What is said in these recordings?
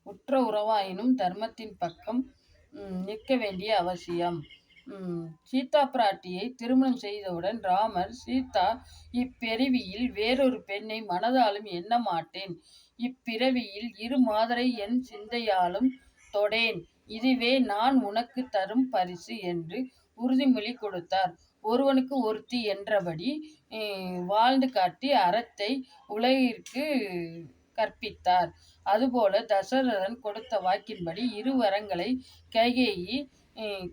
உற்ற உறவாயினும் தர்மத்தின் பக்கம் நிற்க வேண்டிய அவசியம். சீதா பிராட்டியை திருமணம் செய்தவுடன் ராமர், சீதா, இப்பிறவியில் வேறொரு பெண்ணை மனதாலும் எண்ண மாட்டேன். இப்பிறவியில் இரு மாதரை என் சிந்தையாலும் தொடேன். இதுவே நான் உனக்கு தரும் பரிசு என்று உறுதிமொழி கொடுத்தார். ஒருவனுக்கு ஒருத்தி என்றபடி வாழ்ந்து காட்டி அறத்தை உலகிற்கு கற்பித்தார். அதுபோல தசரதன் கொடுத்த வாக்கின்படி இரு வரங்களை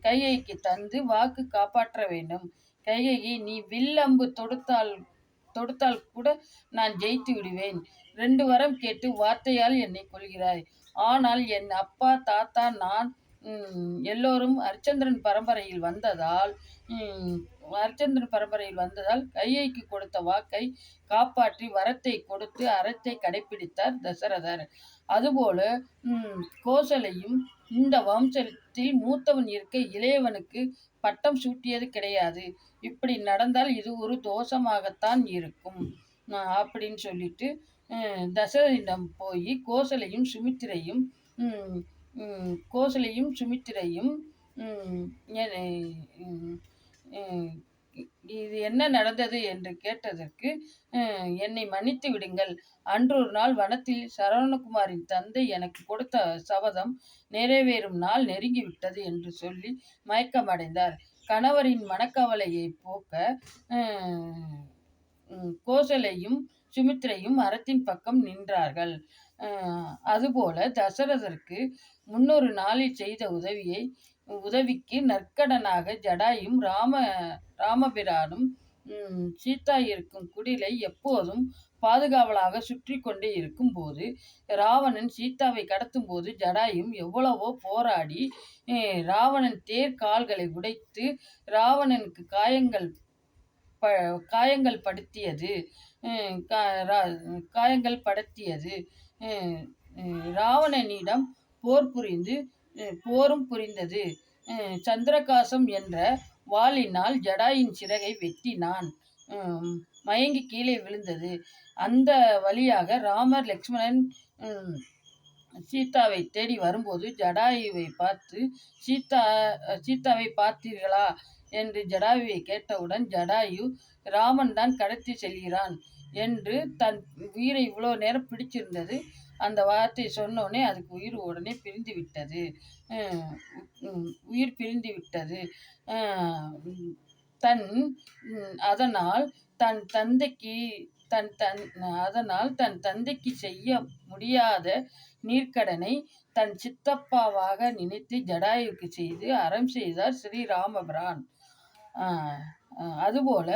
கைகேயிக்கு தந்து வாக்கு காப்பாற்ற வேண்டும். கைகேயி, நீ வில் அம்பு தொடுத்தால் கூட நான் ஜெயித்து விடுவேன். 2 வரம் கேட்டு வார்த்தையால் என்னை கொள்கிறாய். ஆனால் என் அப்பா, தாத்தா, நான் எல்லோரும் ஹரிச்சந்திரன் பரம்பரையில் வந்ததால் கைகேயிக்கு கொடுத்த வாக்கை காப்பாற்றி வரத்தை கொடுத்து அறத்தை கடைபிடித்தார் தசரதர். அதுபோல கோசலையும் இந்த வம்சத்தில் மூத்தவன் இருக்க இளையவனுக்கு பட்டம் சூட்டியது கிடையாது. இப்படி நடந்தால் இது ஒரு தோஷமாகத்தான் இருக்கும் அப்படின்னு சொல்லிட்டு தசரதனிடம் போய் கோசலையும் சுமித்திரையும் இது என்ன நடந்தது என்று கேட்டதற்கு, என்னை மன்னித்து விடுங்கள். அன்றொரு நாள் வனத்தில் சரவணகுமாரின் தந்தை எனக்கு கொடுத்த சபதம் நிறைவேறும் நாள் நெருங்கிவிட்டது என்று சொல்லி மயக்கமடைந்தார். கணவரின் மனக்கவலையை போக்க கோசலையும் சுமித்திரையும் அறத்தின் பக்கம் நின்றார்கள். அதுபோல தசரதற்கு 300 நாளில் செய்த உதவிக்கு நற்கடனாக ஜடாயும் ராமபிரானும் சீதா இருக்கும் குடிலை எப்போதும் பாதுகாவலாக சுற்றி கொண்டே இருக்கும் போது ராவணன் சீதாவை கடத்தும் போது ஜடாயும் எவ்வளவோ போராடி ராவணன் தேர் கால்களை உடைத்து ராவணனுக்கு காயங்கள் படுத்தியது. ராவணனிடம் போரும் புரிந்தது. சந்திரகாசம் என்ற வாளினால் ஜடாயின் சிறகை வெட்டினான். மயங்கி கீழே விழுந்தது. அந்த வழியாக ராமர், லக்ஷ்மணன் சீதாவை தேடி வரும்போது ஜடாயுவை பார்த்து, சீதாவை பார்த்தீர்களா என்று ஜடாயுவை கேட்டவுடன், ஜடாயு, ராமன் தான் கடத்தி செல்கிறான் என்று, தன் உயிரை இவ்வளோ நேரம் பிடிச்சிருந்தது, அந்த வார்த்தை சொன்னோடனே அதுக்கு உடனே பிரிந்து விட்டது. அதனால் தன் தந்தைக்கு செய்ய முடியாத நீர்க்கடனை தன் சித்தப்பாவாக நினைத்து ஜடாயுக்கு செய்து அறம் செய்தார் ஸ்ரீராமபிரான். அதுபோல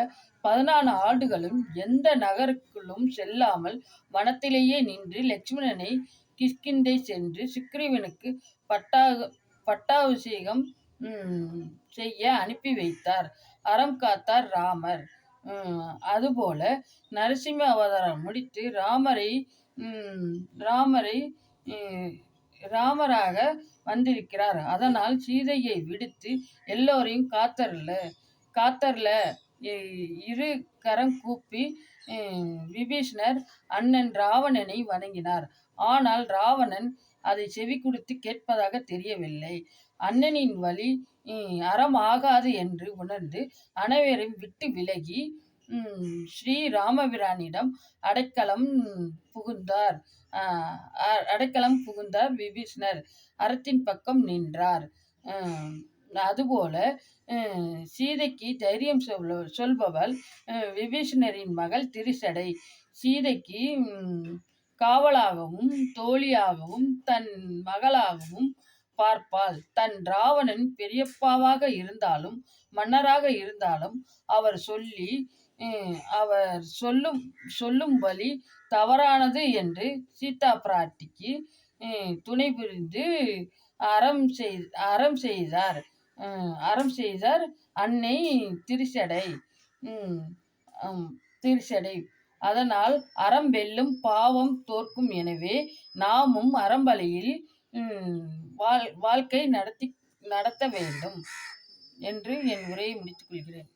14 ஆண்டுகளும் எந்த நகருக்குள்ளும் செல்லாமல் வனத்திலேயே நின்று லட்சுமணனை கிஷ்கிந்தை சென்று சுக்ரீவனுக்கு பட்டாபிஷேகம் செய்ய அனுப்பி வைத்தார். அறம் காத்தார் ராமர். அதுபோல நரசிம்ம அவதாரம் முடித்து ராமராக வந்திருக்கிறார். அதனால் சீதையை விடுத்து எல்லோரையும் காத்தர்ல இரு கரம் கூப்பி விபீஷணர் அண்ணன் ராவணனை வணங்கினார். ஆனால் ராவணன் அதை செவி கொடுத்து கேட்பதாக தெரியவில்லை. அண்ணனின் வழி அறம் ஆகாது என்று உணர்ந்து அனைவரையும் விட்டு விலகி ஸ்ரீ ராமபிரானிடம் அடைக்கலம் புகுந்தார் விபீஷணர். அறத்தின் பக்கம் நின்றார். அதுபோல சீதைக்கு தைரியம் சொல்பவள் விபீஷணரின் மகள் திரிசடை. சீதைக்கு காவலாகவும் தோழியாகவும் தன் மகளாகவும் பார்ப்பாள். தன் ராவணன் பெரியப்பாவாக இருந்தாலும் மன்னராக இருந்தாலும் அவர் சொல்லும் வழி தவறானது என்று சீதா பிராட்டிக்கு துணை புரிந்து அறம் செய்தார் அன்னை திரிசடை. அதனால் அறம் வெல்லும், பாவம் தோற்கும். எனவே நாமும் அறம்பலியில் வாழ்க்கை நடத்த வேண்டும் என்று என் உரையை முடித்துக் கொள்கிறேன்.